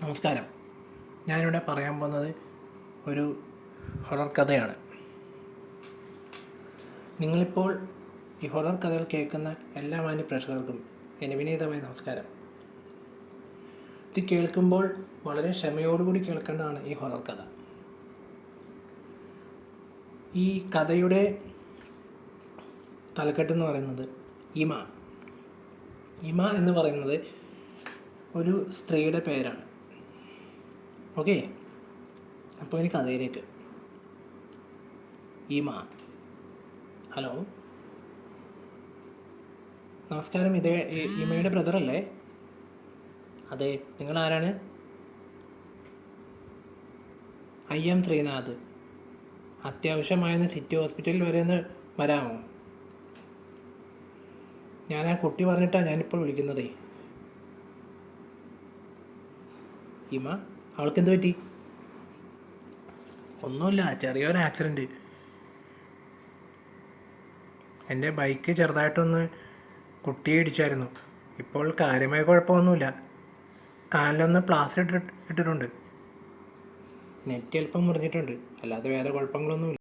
നമസ്കാരം. ഞാനിവിടെ പറയാൻ പോകുന്നത് ഒരു ഹൊറർ കഥയാണ്. നിങ്ങളിപ്പോൾ ഈ ഹൊറർ കഥകൾ കേൾക്കുന്ന എല്ലാ മാന്യ പ്രേക്ഷകർക്കും എൻ്റെ വിനീതമായ നമസ്കാരം. ഇത് കേൾക്കുമ്പോൾ വളരെ ക്ഷമയോടുകൂടി കേൾക്കേണ്ടതാണ് ഈ ഹൊറർ കഥ. ഈ കഥയുടെ തലക്കെട്ടെന്ന് പറയുന്നത് ഇമ എന്ന് പറയുന്നത് ഒരു സ്ത്രീയുടെ പേരാണ്. ഓക്കെ, അപ്പോൾ ഇനി കഥയിലേക്ക്. ഹലോ, നമസ്കാരം. ഇത് ഇമയുടെ ബ്രദറല്ലേ? അതെ, നിങ്ങൾ ആരാണ്? I am Srinath. അത്യാവശ്യമായെന്ന് സിറ്റി ഹോസ്പിറ്റലിൽ വരെ ഒന്ന് വരാമോ? ഞാൻ ആ കുട്ടി പറഞ്ഞിട്ടാണ് ഞാനിപ്പോൾ വിളിക്കുന്നതേ. അവൾക്കെന്ത് പറ്റി? ഒന്നുമില്ല, ചെറിയൊരു ആക്സിഡൻറ്റ്. എൻ്റെ ബൈക്ക് ചെറുതായിട്ടൊന്ന് കുട്ടിയെ ഇടിച്ചായിരുന്നു. ഇപ്പോൾ കാര്യമായ കുഴപ്പമൊന്നുമില്ല. കാലിലൊന്ന് പ്ലാസ്റ്റർ ഇട്ടിട്ടുണ്ട്. നെറ്റ് അല്പം മുറിഞ്ഞിട്ടുണ്ട്, അല്ലാതെ വേറെ കുഴപ്പങ്ങളൊന്നുമില്ല.